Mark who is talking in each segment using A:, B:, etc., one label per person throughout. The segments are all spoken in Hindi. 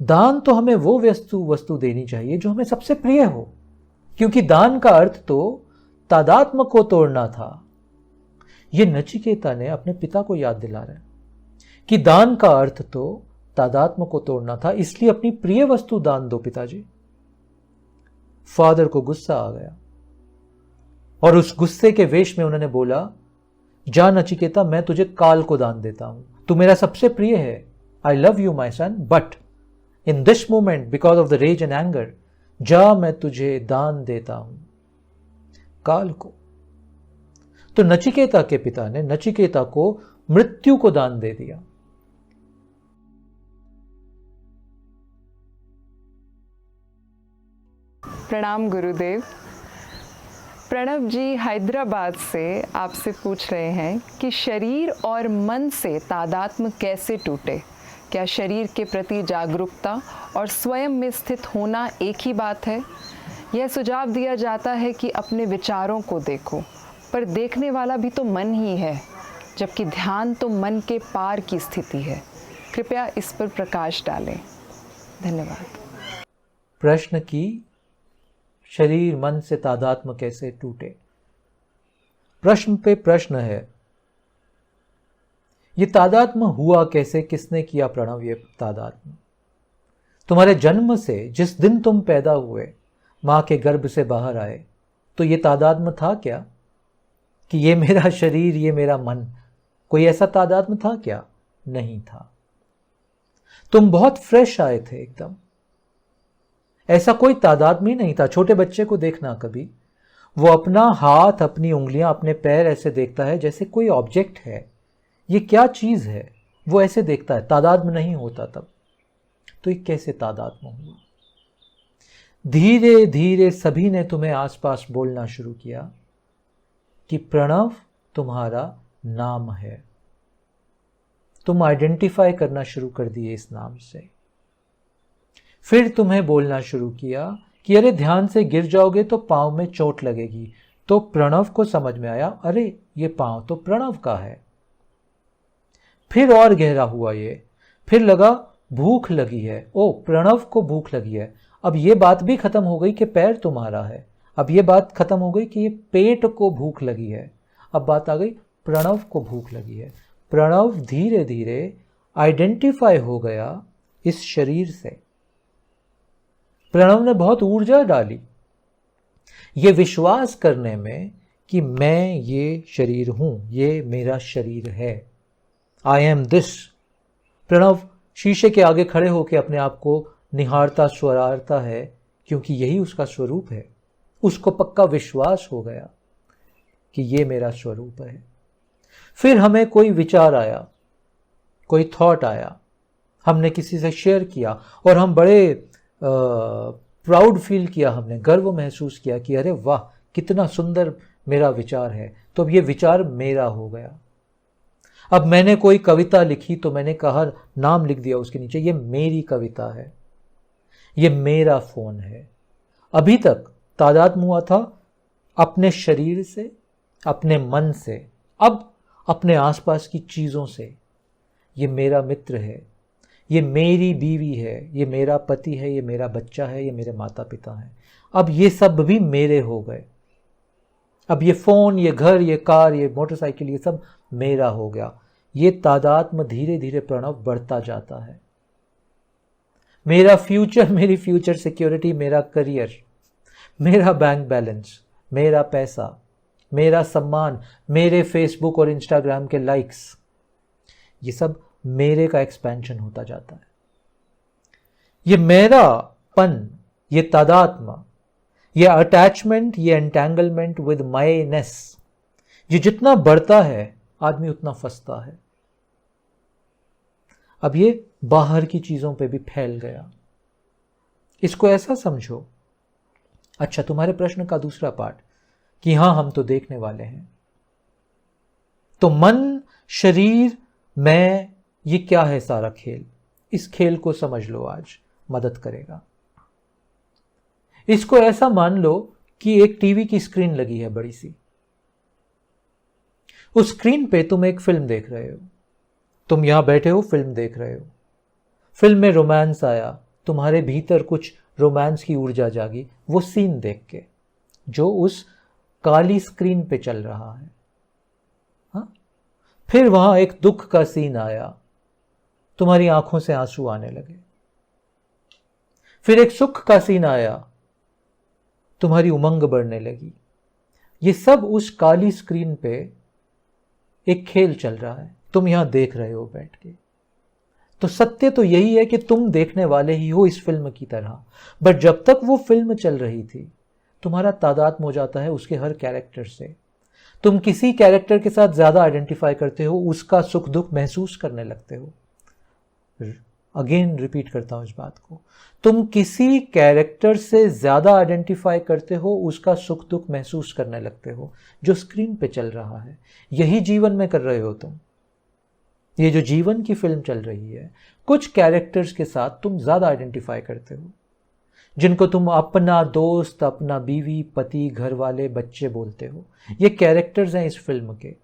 A: दान तो हमें वो वस्तु देनी चाहिए जो हमें सबसे प्रिय हो, क्योंकि दान का अर्थ तो तादात्म्य को तोड़ना था। ये नचिकेता ने अपने पिता को याद दिला रहा है कि दान का अर्थ तो तादात्म्य को तोड़ना था, इसलिए अपनी प्रिय वस्तु दान दो पिताजी। फादर को गुस्सा आ गया और उस गुस्से के वेश में उन्होंने बोला, जा नचिकेता, मैं तुझे काल को दान देता हूं, तू मेरा सबसे प्रिय है, I love you my son, but in this moment because of the rage and anger, जा मैं तुझे दान देता हूं काल को। तो नचिकेता के पिता ने नचिकेता को मृत्यु को दान दे दिया।
B: प्रणाम गुरुदेव। प्रणव जी हैदराबाद से आपसे पूछ रहे हैं कि शरीर और मन से तादात्म्य कैसे टूटे? क्या शरीर के प्रति जागरूकता और स्वयं में स्थित होना एक ही बात है? यह सुझाव दिया जाता है कि अपने विचारों को देखो, पर देखने वाला भी तो मन ही है, जबकि ध्यान तो मन के पार की स्थिति है। कृपया इस पर प्रकाश डालें। धन्यवाद।
A: प्रश्न की शरीर मन से तादात्म्य कैसे टूटे, प्रश्न पे प्रश्न है। ये तादात्म्य हुआ कैसे, किसने किया प्रणव ये तादात्म्य? तुम्हारे जन्म से जिस दिन तुम पैदा हुए, मां के गर्भ से बाहर आए, तो ये तादात्म्य था क्या कि ये मेरा शरीर, ये मेरा मन? कोई ऐसा तादात्म्य था क्या? नहीं था। तुम बहुत फ्रेश आए थे एकदम, ऐसा कोई तादात्म्य ही नहीं था। छोटे बच्चे को देखना कभी, वो अपना हाथ, अपनी उंगलियां, अपने पैर ऐसे देखता है जैसे कोई ऑब्जेक्ट है, ये क्या चीज है, वो ऐसे देखता है, तादात्म्य नहीं होता तब। तो ये कैसे तादात्म्य हुआ? धीरे धीरे सभी ने तुम्हें आसपास बोलना शुरू किया कि प्रणव तुम्हारा नाम है। तुम आइडेंटिफाई करना शुरू कर दिए इस नाम से। फिर तुम्हें बोलना शुरू किया कि अरे ध्यान से गिर जाओगे तो पांव में चोट लगेगी। तो प्रणव को समझ में आया, अरे ये पांव तो प्रणव का है। फिर और गहरा हुआ ये, फिर लगा भूख लगी है, ओ प्रणव को भूख लगी है। अब ये बात भी खत्म हो गई कि पैर तुम्हारा है, अब ये बात खत्म हो गई कि ये पेट को भूख लगी है, अब बात आ गई प्रणव को भूख लगी है। प्रणव धीरे धीरे आइडेंटिफाई हो गया इस शरीर से। प्रणव ने बहुत ऊर्जा डाली ये विश्वास करने में कि मैं ये शरीर हूं, ये मेरा शरीर है, आई एम दिस। प्रणव शीशे के आगे खड़े होकर अपने आप को निहारता स्वरारता है, क्योंकि यही उसका स्वरूप है। उसको पक्का विश्वास हो गया कि ये मेरा स्वरूप है। फिर हमें कोई विचार आया, कोई थॉट आया, हमने किसी से शेयर किया और हम बड़े प्राउड फील किया, हमने गर्व महसूस किया कि अरे वाह कितना सुंदर मेरा विचार है। तो अब ये विचार मेरा हो गया। अब मैंने कोई कविता लिखी तो मैंने कहा, नाम लिख दिया उसके नीचे, ये मेरी कविता है, ये मेरा फोन है। अभी तक तादात्म्य हुआ था अपने शरीर से, अपने मन से, अब अपने आसपास की चीजों से। ये मेरा मित्र है, ये मेरी बीवी है, ये मेरा पति है, ये मेरा बच्चा है, ये मेरे माता पिता हैं। अब ये सब भी मेरे हो गए। अब ये फोन, ये घर, ये कार, ये मोटरसाइकिल, ये सब मेरा हो गया। ये तादात्म्य धीरे धीरे प्रणव बढ़ता जाता है। मेरा फ्यूचर, मेरी फ्यूचर सिक्योरिटी, मेरा करियर, मेरा बैंक बैलेंस, मेरा पैसा, मेरा सम्मान, मेरे फेसबुक और इंस्टाग्राम के लाइक्स, ये सब मेरे का एक्सपेंशन होता जाता है। ये मेरापन, ये तादात्म्य, ये अटैचमेंट, ये एंटेंगलमेंट विद माईनेस, ये जितना बढ़ता है आदमी उतना फंसता है। अब ये बाहर की चीजों पे भी फैल गया। इसको ऐसा समझो। अच्छा, तुम्हारे प्रश्न का दूसरा पार्ट कि हां हम तो देखने वाले हैं, तो मन, शरीर, मैं, ये क्या है सारा खेल? इस खेल को समझ लो, आज मदद करेगा। इसको ऐसा मान लो कि एक टीवी की स्क्रीन लगी है बड़ी सी। उस स्क्रीन पे तुम एक फिल्म देख रहे हो, तुम यहां बैठे हो, फिल्म देख रहे हो। फिल्म में रोमांस आया, तुम्हारे भीतर कुछ रोमांस की ऊर्जा जागी वो सीन देख के जो उस काली स्क्रीन पे चल रहा है। हाँ? फिर वहां एक दुख का सीन आया, तुम्हारी आंखों से आंसू आने लगे। फिर एक सुख का सीन आया, तुम्हारी उमंग बढ़ने लगी। ये सब उस काली स्क्रीन पे एक खेल चल रहा है, तुम यहां देख रहे हो बैठ के। तो सत्य तो यही है कि तुम देखने वाले ही हो इस फिल्म की तरह। बट जब तक वो फिल्म चल रही थी, तुम्हारा तादात्म्य हो जाता है उसके हर कैरेक्टर से। तुम किसी कैरेक्टर के साथ ज्यादा आइडेंटिफाई करते हो, उसका सुख दुख महसूस करने लगते हो। अगेन रिपीट करता हूं इस बात को, तुम किसी कैरेक्टर से ज्यादा आइडेंटिफाई करते हो, उसका सुख दुख महसूस करने लगते हो जो स्क्रीन पे चल रहा है। यही जीवन में कर रहे हो तुम। ये जो जीवन की फिल्म चल रही है, कुछ कैरेक्टर्स के साथ तुम ज्यादा आइडेंटिफाई करते हो, जिनको तुम अपना दोस्त, अपना बीवी, पति, घर वाले, बच्चे बोलते हो। ये कैरेक्टर्स हैं इस फिल्म के।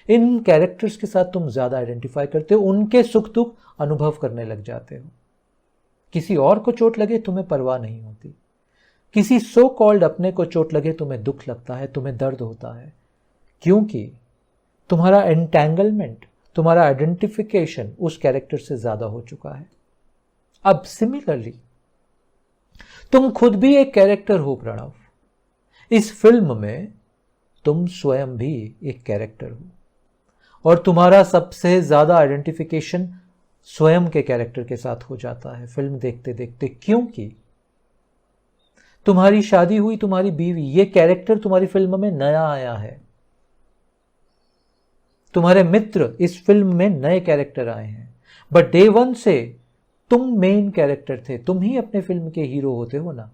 A: इन कैरेक्टर्स के साथ तुम ज्यादा आइडेंटिफाई करते हो, उनके सुख दुख अनुभव करने लग जाते हो। किसी और को चोट लगे तुम्हें परवाह नहीं होती, किसी सो कॉल्ड अपने को चोट लगे तुम्हें दुख लगता है, तुम्हें दर्द होता है, क्योंकि तुम्हारा एंटेंगलमेंट, तुम्हारा आइडेंटिफिकेशन उस कैरेक्टर से ज्यादा हो चुका है। अब सिमिलरली तुम खुद भी एक कैरेक्टर हो प्रणव। इस फिल्म में तुम स्वयं भी एक कैरेक्टर हो, और तुम्हारा सबसे ज्यादा आइडेंटिफिकेशन स्वयं के कैरेक्टर के साथ हो जाता है फिल्म देखते देखते, क्योंकि तुम्हारी शादी हुई, तुम्हारी बीवी, ये कैरेक्टर तुम्हारी फिल्म में नया आया है। तुम्हारे मित्र इस फिल्म में नए कैरेक्टर आए हैं, बट डे वन से तुम मेन कैरेक्टर थे, तुम ही अपने फिल्म के हीरो होते हो ना।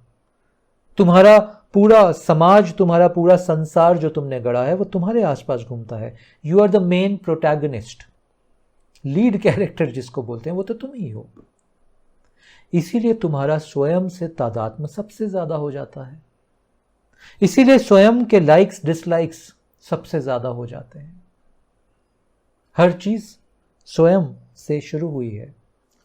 A: तुम्हारा पूरा समाज, तुम्हारा पूरा संसार जो तुमने गढ़ा है वो तुम्हारे आसपास घूमता है। You are the main protagonist, lead character जिसको बोलते हैं, वो तो तुम ही हो। इसीलिए तुम्हारा स्वयं से तादात्म्य सबसे ज्यादा हो जाता है, इसीलिए स्वयं के लाइक्स डिसलाइक्स सबसे ज्यादा हो जाते हैं। हर चीज स्वयं से शुरू हुई है।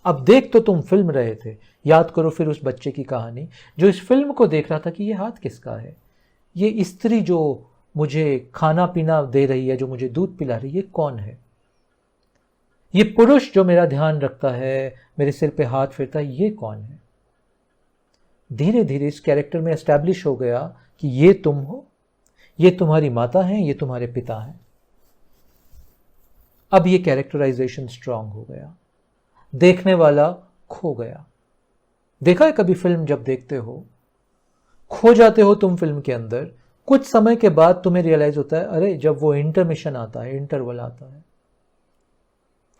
A: अब देख तो तुम फिल्म रहे थे, याद करो फिर उस बच्चे की कहानी जो इस फिल्म को देख रहा था कि ये हाथ किसका है, ये स्त्री जो मुझे खाना पीना दे रही है, जो मुझे दूध पिला रही है, ये कौन है, ये पुरुष जो मेरा ध्यान रखता है, मेरे सिर पे हाथ फेरता है, ये कौन है। धीरे धीरे इस कैरेक्टर में एस्टैब्लिश हो गया कि ये तुम हो, ये तुम्हारी माता हैं, ये तुम्हारे पिता हैं। अब ये कैरेक्टराइजेशन स्ट्रांग हो गया, देखने वाला खो गया। देखा है कभी फिल्म जब देखते हो, खो जाते हो तुम फिल्म के अंदर, कुछ समय के बाद तुम्हें रियलाइज होता है, अरे जब वो इंटरमिशन आता है, इंटरवल आता है,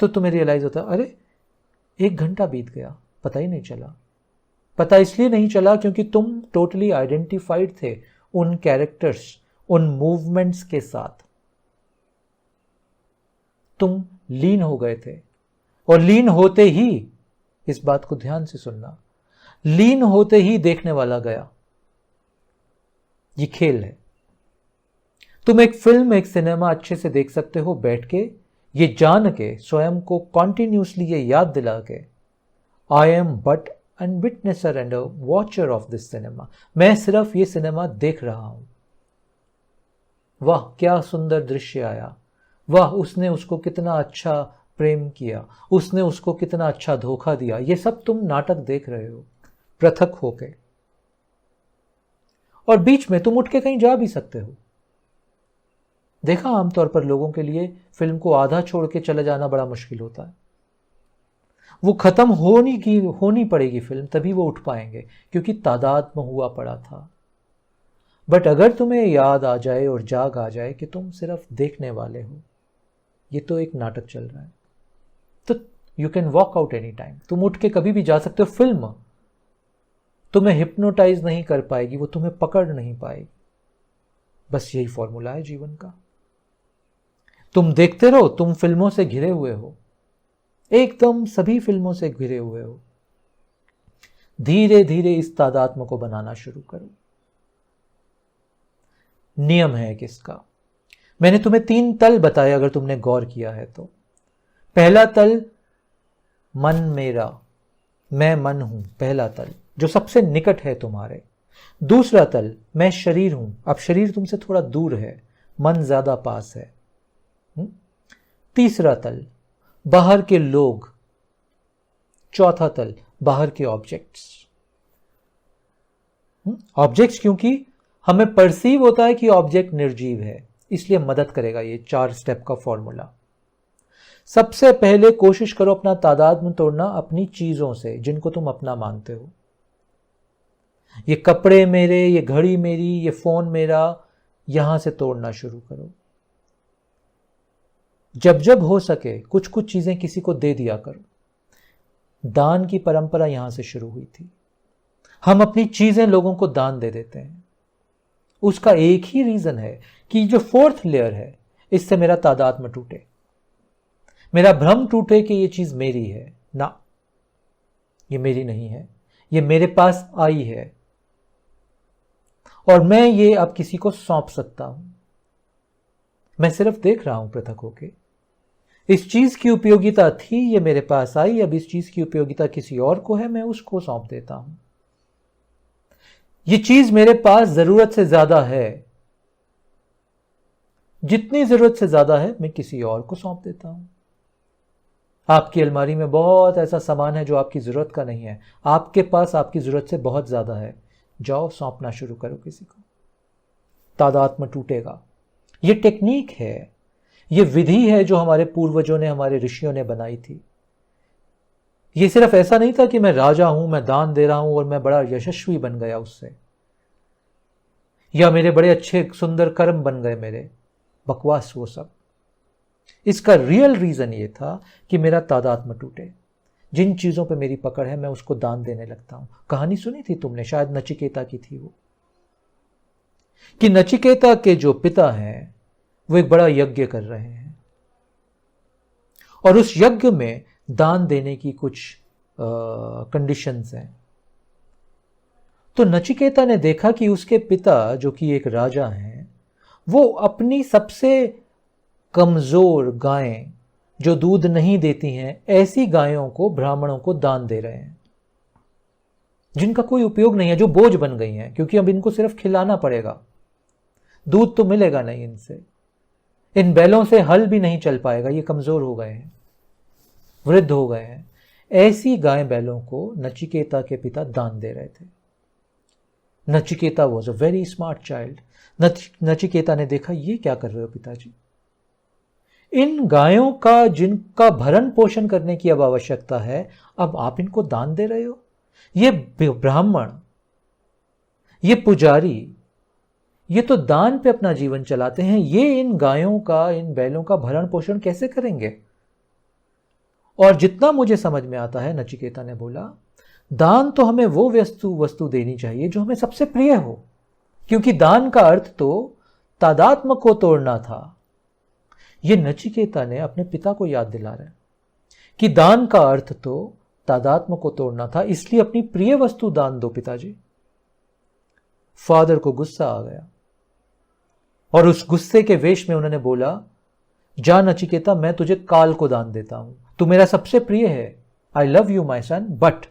A: तो तुम्हें रियलाइज होता है अरे 1 घंटा बीत गया, पता ही नहीं चला। पता इसलिए नहीं चला क्योंकि तुम टोटली आइडेंटिफाइड थे उन कैरेक्टर्स, उन मूवमेंट्स के साथ। तुम लीन हो गए थे, और लीन होते ही, इस बात को ध्यान से सुनना, लीन होते ही देखने वाला गया। ये खेल है। तुम एक फिल्म, एक सिनेमा अच्छे से देख सकते हो बैठ के, ये जान के, स्वयं को कॉन्टिन्यूसली ये याद दिला के, I am but an witnesser and a watcher of this cinema. मैं सिर्फ ये सिनेमा देख रहा हूं। वाह क्या सुंदर दृश्य आया, वाह उसने उसको कितना अच्छा प्रेम किया, उसने उसको कितना अच्छा धोखा दिया। ये सब तुम नाटक देख रहे हो पृथक होके, और बीच में तुम उठ के कहीं जा भी सकते हो। देखा आमतौर पर लोगों के लिए फिल्म को आधा छोड़ के चले जाना बड़ा मुश्किल होता है। वो खत्म होनी पड़ेगी फिल्म, तभी वो उठ पाएंगे, क्योंकि तादात्म्य हुआ पड़ा था। बट अगर तुम्हें याद आ जाए और जाग आ जाए कि तुम सिर्फ देखने वाले हो, ये तो एक नाटक चल रहा है, तो you can walk out any time. तुम उठ के कभी भी जा सकते हो। फिल्म तुम्हें हिप्नोटाइज नहीं कर पाएगी, वो तुम्हें पकड़ नहीं पाएगी। बस यही फॉर्मूला है जीवन का। तुम देखते रहो, तुम फिल्मों से घिरे हुए हो, एकदम सभी फिल्मों से घिरे हुए हो। धीरे धीरे इस तादात्म्य को बनाना शुरू करो। नियम है किसका, मैंने तुम्हें 3 तल बताए, अगर तुमने गौर किया है तो। पहला तल मन मेरा, मैं मन हूं, पहला तल जो सबसे निकट है तुम्हारे। दूसरा तल, मैं शरीर हूं, अब शरीर तुमसे थोड़ा दूर है, मन ज्यादा पास है। तीसरा तल, बाहर के लोग। चौथा तल, बाहर के ऑब्जेक्ट्स। ऑब्जेक्ट्स क्योंकि हमें परसीव होता है कि ऑब्जेक्ट निर्जीव है, इसलिए मदद करेगा ये 4 स्टेप का फॉर्मूला। सबसे पहले कोशिश करो अपना तादात्म्य तोड़ना अपनी चीजों से जिनको तुम अपना मानते हो। ये कपड़े मेरे, ये घड़ी मेरी, ये फोन मेरा, यहां से तोड़ना शुरू करो। जब जब हो सके कुछ कुछ चीजें किसी को दे दिया करो। दान की परंपरा यहां से शुरू हुई थी। हम अपनी चीजें लोगों को दान दे देते हैं। उसका एक ही रीजन है कि जो 4th लेयर है, इससे मेरा तादात्म्य टूटे, मेरा भ्रम टूटे कि ये चीज मेरी है। ना, ये मेरी नहीं है, ये मेरे पास आई है और मैं ये अब किसी को सौंप सकता हूं। मैं सिर्फ देख रहा हूं पृथक होके। इस चीज की उपयोगिता थी, ये मेरे पास आई, अब इस चीज की उपयोगिता किसी और को है, मैं उसको सौंप देता हूं। ये चीज मेरे पास जरूरत से ज्यादा है, जितनी जरूरत से ज्यादा है मैं किसी और को सौंप देता हूं। आपकी अलमारी में बहुत ऐसा सामान है जो आपकी जरूरत का नहीं है, आपके पास आपकी जरूरत से बहुत ज्यादा है, जाओ सौंपना शुरू करो किसी को। तादात्म्य टूटेगा। ये टेक्निक है, ये विधि है जो हमारे पूर्वजों ने, हमारे ऋषियों ने बनाई थी। ये सिर्फ ऐसा नहीं था कि मैं राजा हूं, मैं दान दे रहा हूं और मैं बड़ा यशस्वी बन गया उससे, या मेरे बड़े अच्छे सुंदर कर्म बन गए मेरे। बकवास वो सब। इसका रियल रीजन ये था कि मेरा तादात्म्य टूटे। जिन चीजों पे मेरी पकड़ है मैं उसको दान देने लगता हूं। कहानी सुनी थी तुमने, शायद नचिकेता की थी वो, कि नचिकेता के जो पिता हैं वो एक बड़ा यज्ञ कर रहे हैं और उस यज्ञ में दान देने की कुछ कंडीशंस हैं। तो नचिकेता ने देखा कि उसके पिता जो कि एक राजा हैं, वो अपनी सबसे कमजोर गायें जो दूध नहीं देती हैं, ऐसी गायों को ब्राह्मणों को दान दे रहे हैं, जिनका कोई उपयोग नहीं है, जो बोझ बन गई हैं, क्योंकि अब इनको सिर्फ खिलाना पड़ेगा, दूध तो मिलेगा नहीं इनसे। इन बैलों से हल भी नहीं चल पाएगा, ये कमजोर हो गए हैं, वृद्ध हो गए हैं। ऐसी गाय बैलों को नचिकेता के पिता दान दे रहे थे। Nachiketa was a very smart child. Nachiketa ने देखा, ये क्या कर रहे हो पिताजी? इन गायों का जिनका भरण पोषण करने की अब आवश्यकता है, अब आप इनको दान दे रहे हो? ये ब्राह्मण, ये पुजारी, ये तो दान पे अपना जीवन चलाते हैं, ये इन गायों का, इन बैलों का भरण पोषण कैसे करेंगे? और जितना मुझे समझ में आता है, नचिकेता ने बोला, दान तो हमें वो वस्तु देनी चाहिए जो हमें सबसे प्रिय हो, क्योंकि दान का अर्थ तो तादात्म्य को तोड़ना था। ये नचिकेता ने अपने पिता को याद दिला रहे कि दान का अर्थ तो तादात्म्य को तोड़ना था, इसलिए अपनी प्रिय वस्तु दान दो पिताजी। फादर को गुस्सा आ गया और उस गुस्से के वेश में उन्होंने बोला, जा नचिकेता, मैं तुझे काल को दान देता हूं, तू मेरा सबसे प्रिय है, I love you my son, but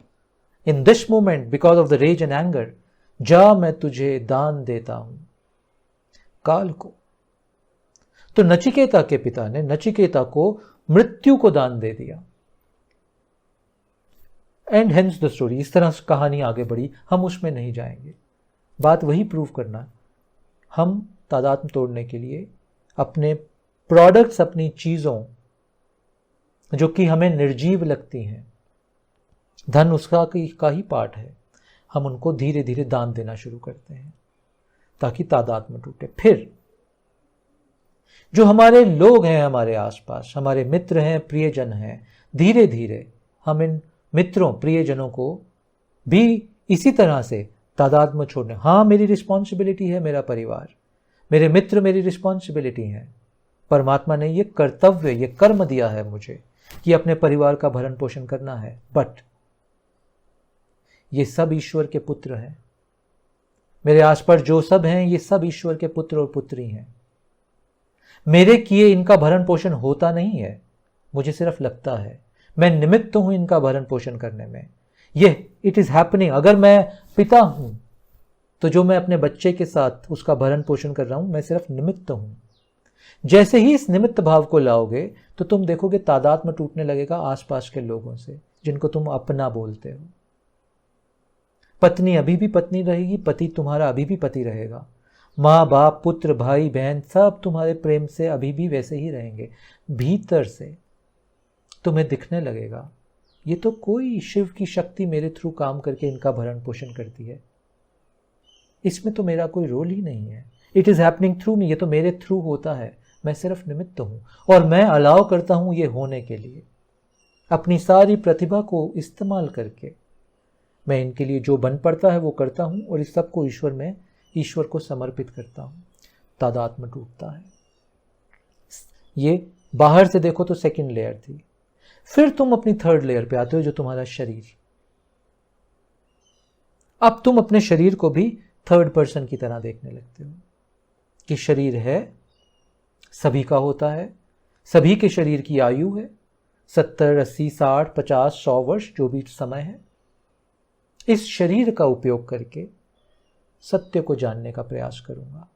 A: in this moment because of the rage and anger, जा मैं तुझे दान देता हूं काल को। तो नचिकेता के पिता ने नचिकेता को मृत्यु को दान दे दिया। And hence the story. इस तरह से कहानी आगे बढ़ी, हम उसमें नहीं जाएंगे। बात वही प्रूव करना, हम तादात्म्य तोड़ने के लिए अपने प्रोडक्ट्स, अपनी चीजों जो कि हमें निर्जीव लगती हैं, धन उसका का ही पार्ट है, हम उनको धीरे धीरे दान देना शुरू करते हैं ताकि तादात्म्य टूटे। फिर जो हमारे लोग हैं, हमारे आसपास, हमारे मित्र हैं, प्रियजन हैं, धीरे धीरे हम इन मित्रों, प्रियजनों को भी इसी तरह से तादात्म्य छोड़ने। हाँ, मेरी रिस्पॉन्सिबिलिटी है, मेरा परिवार, मेरे मित्र मेरी रिस्पॉन्सिबिलिटी है। परमात्मा ने ये कर्तव्य, ये कर्म दिया है मुझे कि अपने परिवार का भरण पोषण करना है, बट ये सब ईश्वर के पुत्र हैं। मेरे आसपास जो सब हैं, ये सब ईश्वर के पुत्र और पुत्री हैं। मेरे किए इनका भरण पोषण होता नहीं है, मुझे सिर्फ लगता है। मैं निमित्त हूं इनका भरण पोषण करने में। ये इट इज हैपनिंग। अगर मैं पिता हूं तो जो मैं अपने बच्चे के साथ उसका भरण पोषण कर रहा हूं, मैं सिर्फ निमित्त हूं। जैसे ही इस निमित्त भाव को लाओगे तो तुम देखोगे तादात्म्य टूटने लगेगा आसपास के लोगों से जिनको तुम अपना बोलते हो। पत्नी अभी भी पत्नी रहेगी, पति तुम्हारा अभी भी पति रहेगा, माँ बाप पुत्र भाई बहन सब तुम्हारे प्रेम से अभी भी वैसे ही रहेंगे। भीतर से तुम्हें दिखने लगेगा ये तो कोई शिव की शक्ति मेरे थ्रू काम करके इनका भरण पोषण करती है, इसमें तो मेरा कोई रोल ही नहीं है। इट इज हैपनिंग थ्रू मी, ये तो मेरे थ्रू होता है, मैं सिर्फ निमित्त हूं और मैं अलाउ करता हूं ये होने के लिए। अपनी सारी प्रतिभा को इस्तेमाल करके मैं इनके लिए जो बन पड़ता है वो करता हूं और इस सब को ईश्वर को समर्पित करता हूं। तादात्म्य टूटता है। ये बाहर से देखो तो सेकंड लेयर थी। फिर तुम अपनी थर्ड लेयर पे आते हो जो तुम्हारा शरीर। अब तुम अपने शरीर को भी थर्ड पर्सन की तरह देखने लगते हो कि शरीर है, सभी का होता है, सभी के शरीर की आयु है 70, 80, 60, 50, 100 वर्ष जो भी समय है। इस शरीर का उपयोग करके सत्य को जानने का प्रयास करूंगा।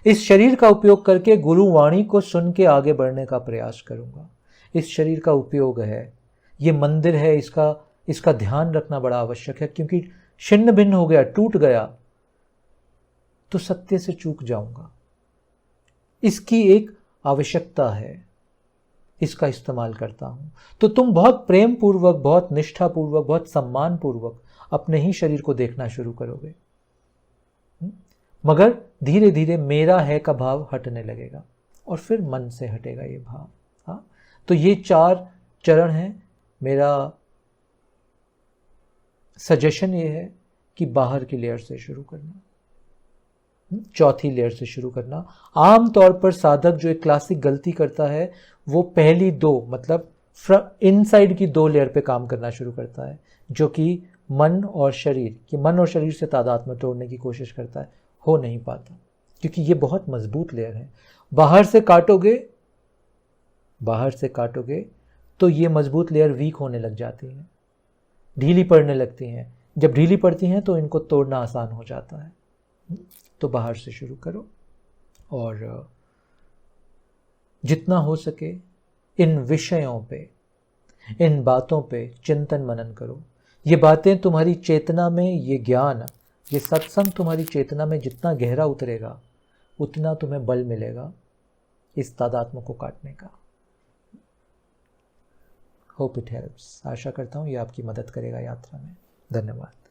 A: इस शरीर का उपयोग करके गुरु वाणी को सुन के आगे बढ़ने का प्रयास करूंगा। इस शरीर का उपयोग है, ये मंदिर है, इसका ध्यान रखना बड़ा आवश्यक है, क्योंकि छिन्न भिन्न हो गया, टूट गया तो सत्य से चूक जाऊंगा। इसकी एक आवश्यकता है, इसका इस्तेमाल करता हूं। तो तुम बहुत प्रेम पूर्वक, बहुत निष्ठा पूर्वक, बहुत सम्मान पूर्वक अपने ही शरीर को देखना शुरू करोगे, मगर धीरे धीरे मेरा है का भाव हटने लगेगा और फिर मन से हटेगा ये भाव। हाँ, तो ये 4 चरण हैं। मेरा सजेशन ये है कि बाहर की लेयर से शुरू करना, चौथी लेयर से शुरू करना। आमतौर पर साधक जो एक क्लासिक गलती करता है वो पहली 2 मतलब इनसाइड की 2 लेयर पे काम करना शुरू करता है, जो कि मन और शरीर से तादात्म्य तोड़ने की कोशिश करता है। हो नहीं पाता क्योंकि ये बहुत मजबूत लेयर है। बाहर से काटोगे तो ये मजबूत लेयर वीक होने लग जाती है, ढीली पड़ने लगती हैं। जब ढीली पड़ती हैं तो इनको तोड़ना आसान हो जाता है। तो बाहर से शुरू करो और जितना हो सके इन विषयों पे, इन बातों पे चिंतन मनन करो। ये बातें तुम्हारी चेतना में, ये ज्ञान, ये सत्संग तुम्हारी चेतना में जितना गहरा उतरेगा उतना तुम्हें बल मिलेगा इस तादात्म्य को काटने का। Hope it helps. आशा करता हूँ ये आपकी मदद करेगा यात्रा में। धन्यवाद।